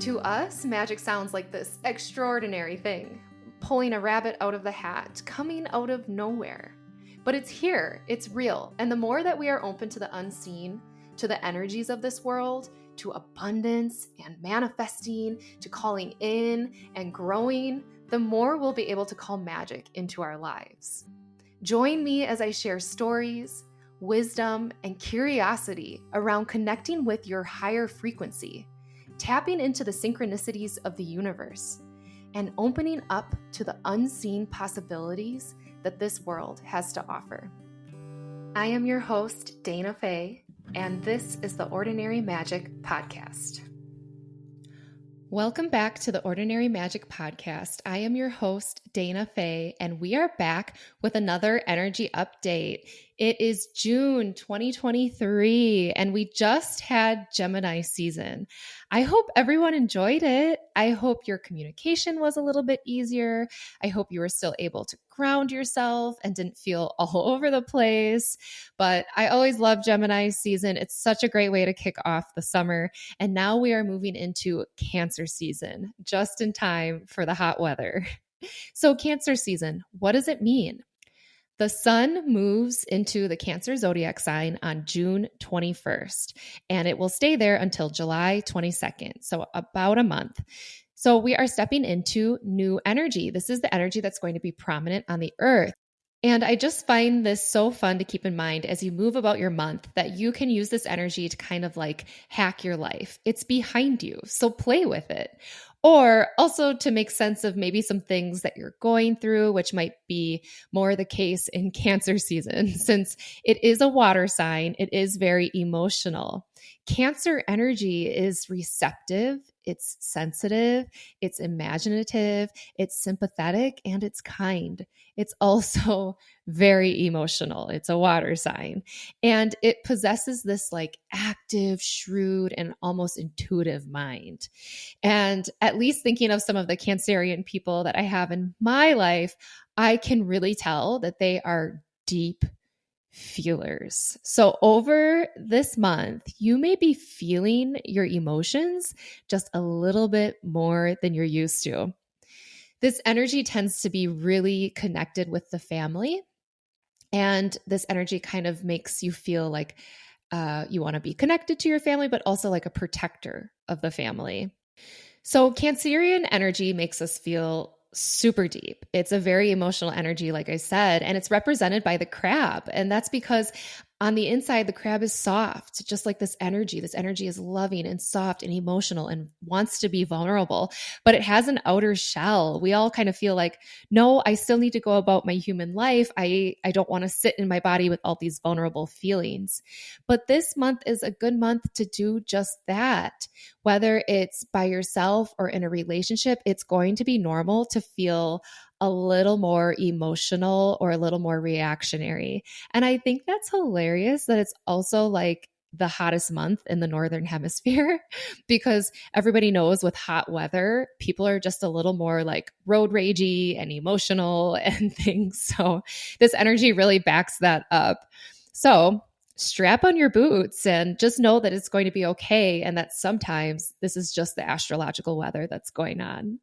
To us, magic sounds like this extraordinary thing, pulling a rabbit out of the hat, coming out of nowhere. But it's here, it's real, and the more that we are open to the unseen, to the energies of this world, to abundance and manifesting, to calling in and growing, the more we'll be able to call magic into our lives. Join me as I share stories, wisdom, and curiosity around connecting with your higher frequency, tapping into the synchronicities of the universe, and opening up to the unseen possibilities that this world has to offer. I am your host, Dayna Faye, and this is the Ordinary Magic Podcast. Welcome back to the Ordinary Magic Podcast. I am your host, Dayna Faye, and we are back with another energy update. It is June 2023, and we just had Gemini season. I hope everyone enjoyed it. I hope your communication was a little bit easier. I hope you were still able to ground yourself and didn't feel all over the place. But I always love Gemini season. It's such a great way to kick off the summer. And now we are moving into Cancer season, just in time for the hot weather. So Cancer season, what does it mean? The sun moves into the Cancer zodiac sign on June 21st, and it will stay there until July 22nd, so about a month. So we are stepping into new energy. This is the energy that's going to be prominent on the earth. And I just find this so fun to keep in mind as you move about your month that you can use this energy to kind of like hack your life. It's behind you, so play with it. Or also to make sense of maybe some things that you're going through, which might be more the case in Cancer season. Since it is a water sign, it is very emotional. Cancer energy is receptive, it's sensitive, it's imaginative, it's sympathetic, and it's kind. It's also very emotional. It's a water sign. And it possesses this like active, shrewd, and almost intuitive mind. And at least thinking of some of the Cancerian people that I have in my life, I can really tell that they are deep feelers. So over this month, you may be feeling your emotions just a little bit more than you're used to. This energy tends to be really connected with the family. And this energy kind of makes you feel like you want to be connected to your family, but also like a protector of the family. So Cancerian energy makes us feel super deep. It's a very emotional energy, like I said, and it's represented by the crab. And that's because on the inside, the crab is soft, just like this energy. This energy is loving and soft and emotional and wants to be vulnerable, but it has an outer shell. We all kind of feel like, no, I still need to go about my human life. I don't want to sit in my body with all these vulnerable feelings. But this month is a good month to do just that. Whether it's by yourself or in a relationship, it's going to be normal to feel a little more emotional or a little more reactionary. And I think that's hilarious that it's also like the hottest month in the Northern Hemisphere because everybody knows with hot weather, people are just a little more like road ragey and emotional and things. So this energy really backs that up. So strap on your boots and just know that it's going to be okay and that sometimes this is just the astrological weather that's going on.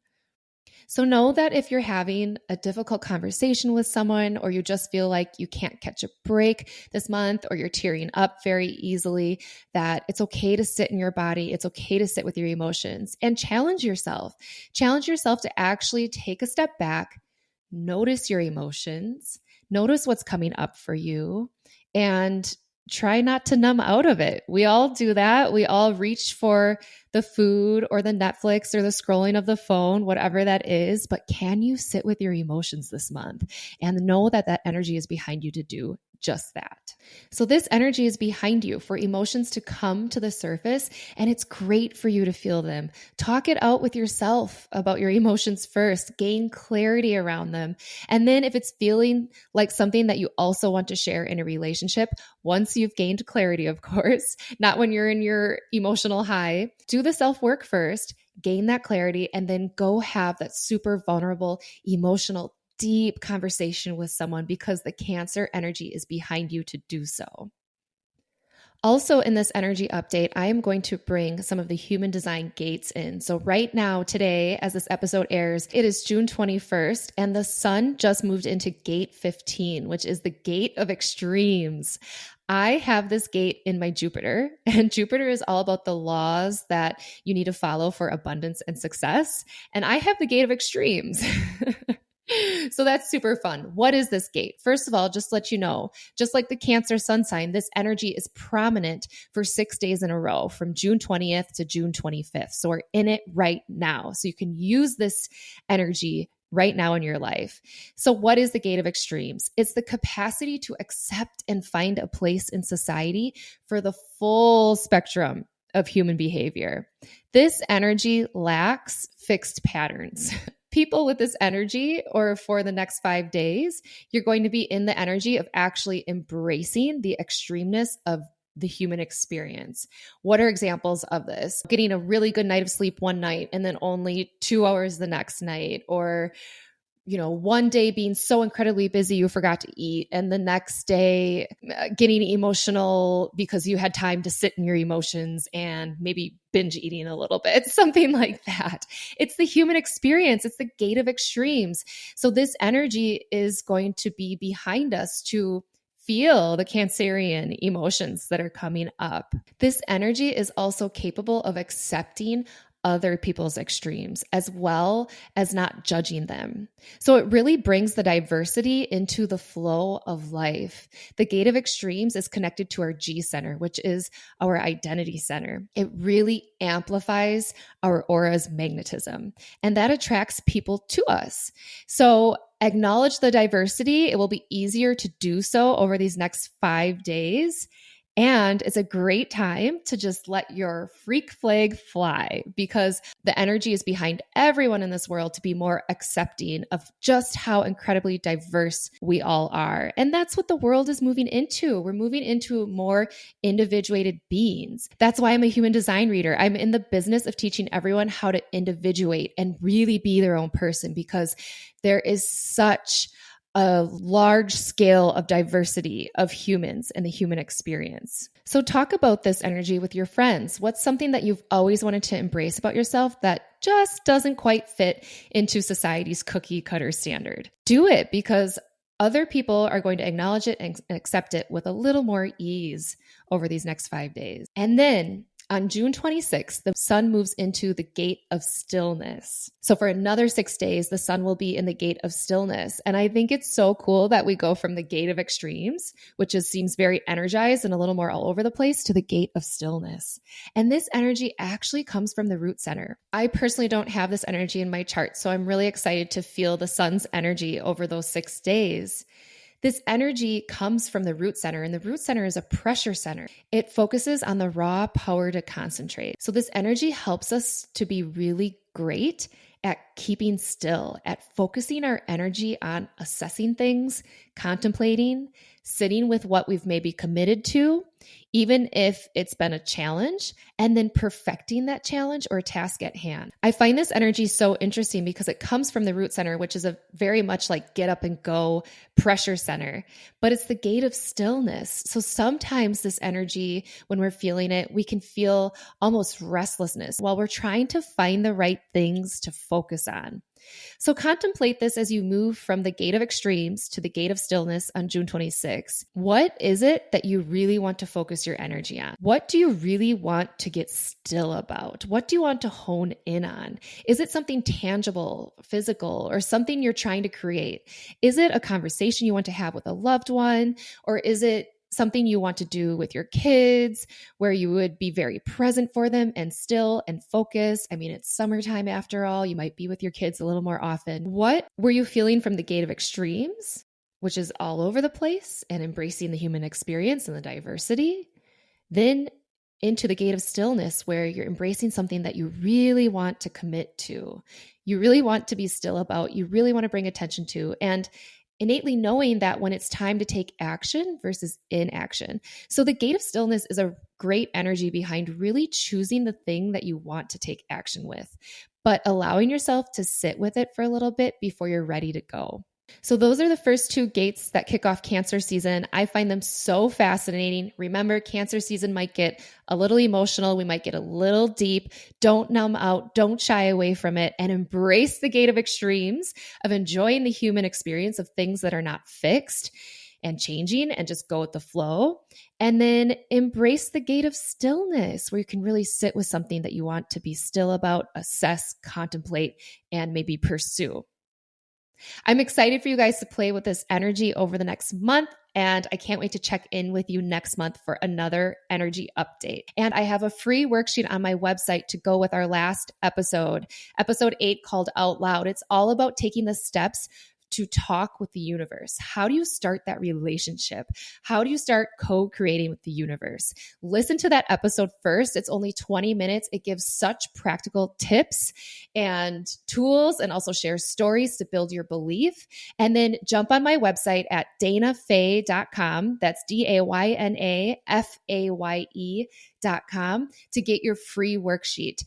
So know that if you're having a difficult conversation with someone or you just feel like you can't catch a break this month or you're tearing up very easily, that it's okay to sit in your body. It's okay to sit with your emotions and challenge yourself. Challenge yourself to actually take a step back, notice your emotions, notice what's coming up for you, and try not to numb out of it. We all do that. We all reach for the food or the Netflix or the scrolling of the phone, whatever that is. But can you sit with your emotions this month and know that that energy is behind you to do just that? So this energy is behind you for emotions to come to the surface, and it's great for you to feel them. Talk it out with yourself about your emotions first, gain clarity around them. And then if it's feeling like something that you also want to share in a relationship, once you've gained clarity, of course, not when you're in your emotional high, do the self-work first, gain that clarity, and then go have that super vulnerable, emotional, deep conversation with someone because the Cancer energy is behind you to do so. Also, in this energy update, I am going to bring some of the human design gates in. So, right now, today, as this episode airs, it is June 21st, and the sun just moved into gate 15, which is the gate of extremes. I have this gate in my Jupiter, and Jupiter is all about the laws that you need to follow for abundance and success. And I have the gate of extremes. So that's super fun. What is this gate? First of all, just let you know, just like the Cancer sun sign, this energy is prominent for 6 days in a row from June 20th to June 25th. So we're in it right now. So you can use this energy right now in your life. So what is the gate of extremes? It's the capacity to accept and find a place in society for the full spectrum of human behavior. This energy lacks fixed patterns. People with this energy, or for the next 5 days, you're going to be in the energy of actually embracing the extremeness of the human experience. What are examples of this? Getting a really good night of sleep one night and then only 2 hours the next night, or one day being so incredibly busy you forgot to eat, and the next day getting emotional because you had time to sit in your emotions and maybe binge eating a little bit, something like that. It's the human experience. It's the gate of extremes. So this energy is going to be behind us to feel the Cancerian emotions that are coming up. This energy is also capable of accepting other people's extremes, as well as not judging them. So it really brings the diversity into the flow of life. The gate of extremes is connected to our G center, which is our identity center. It really amplifies our aura's magnetism, and that attracts people to us. So acknowledge the diversity. It will be easier to do so over these next 5 days. And it's a great time to just let your freak flag fly, because the energy is behind everyone in this world to be more accepting of just how incredibly diverse we all are. And that's what the world is moving into. We're moving into more individuated beings. That's why I'm a human design reader. I'm in the business of teaching everyone how to individuate and really be their own person, because there is such a large scale of diversity of humans and the human experience. So talk about this energy with your friends. What's something that you've always wanted to embrace about yourself that just doesn't quite fit into society's cookie cutter standard? Do it, because other people are going to acknowledge it and accept it with a little more ease over these next 5 days. And then on June 26th, the sun moves into the Gate of Stillness. So for another 6 days, the sun will be in the Gate of Stillness. And I think it's so cool that we go from the Gate of Extremes, which just seems very energized and a little more all over the place, to the Gate of Stillness. And this energy actually comes from the root center. I personally don't have this energy in my chart, so I'm really excited to feel the sun's energy over those 6 days. This energy comes from the root center, and the root center is a pressure center. It focuses on the raw power to concentrate. So this energy helps us to be really great at keeping still, at focusing our energy on assessing things, contemplating, sitting with what we've maybe committed to, even if it's been a challenge, and then perfecting that challenge or task at hand. I find this energy so interesting because it comes from the root center, which is a very much like get up and go pressure center, but it's the gate of stillness. So sometimes this energy, when we're feeling it, we can feel almost restlessness while we're trying to find the right things to focus on. So contemplate this as you move from the Gate of Extremes to the Gate of Stillness on June 26th. What is it that you really want to focus your energy on? What do you really want to get still about? What do you want to hone in on? Is it something tangible, physical, or something you're trying to create? Is it a conversation you want to have with a loved one? Or is it something you want to do with your kids where you would be very present for them and still and focused? I mean, it's summertime after all. You might be with your kids a little more often. What were you feeling from the Gate of Extremes, which is all over the place and embracing the human experience and the diversity? Then into the Gate of Stillness, where you're embracing something that you really want to commit to, you really want to be still about, you really want to bring attention to, and innately knowing that when it's time to take action versus inaction. So the Gate of Stillness is a great energy behind really choosing the thing that you want to take action with, but allowing yourself to sit with it for a little bit before you're ready to go. So those are the first two gates that kick off Cancer season. I find them so fascinating. Remember, Cancer season might get a little emotional. We might get a little deep. Don't numb out. Don't shy away from it, and embrace the gate of extremes of enjoying the human experience of things that are not fixed and changing, and just go with the flow. And then embrace the gate of stillness, where you can really sit with something that you want to be still about, assess, contemplate, and maybe pursue. I'm excited for you guys to play with this energy over the next month, and I can't wait to check in with you next month for another energy update. And I have a free worksheet on my website to go with our last episode 8, called Out Loud. It's all about taking the steps to talk with the universe. How do you start that relationship? How do you start co-creating with the universe? Listen to that episode first. It's only 20 minutes. It gives such practical tips and tools, and also shares stories to build your belief. And then jump on my website at daynafaye.com. That's DaynaFaye.com to get your free worksheet.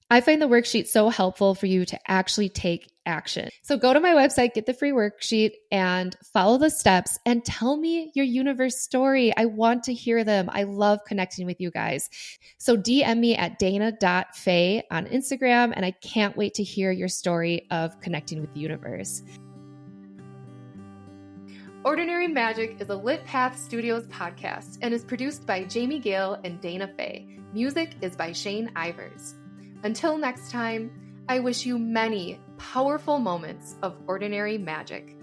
I find the worksheet so helpful for you to actually take action. So go to my website, get the free worksheet, and follow the steps, and tell me your universe story. I want to hear them. I love connecting with you guys. So DM me at dayna.faye on Instagram, and I can't wait to hear your story of connecting with the universe. Ordinary Magic is a Lit Path Studios podcast and is produced by Jamie Gale and Dayna Faye. Music is by Shane Ivers. Until next time, I wish you many powerful moments of ordinary magic.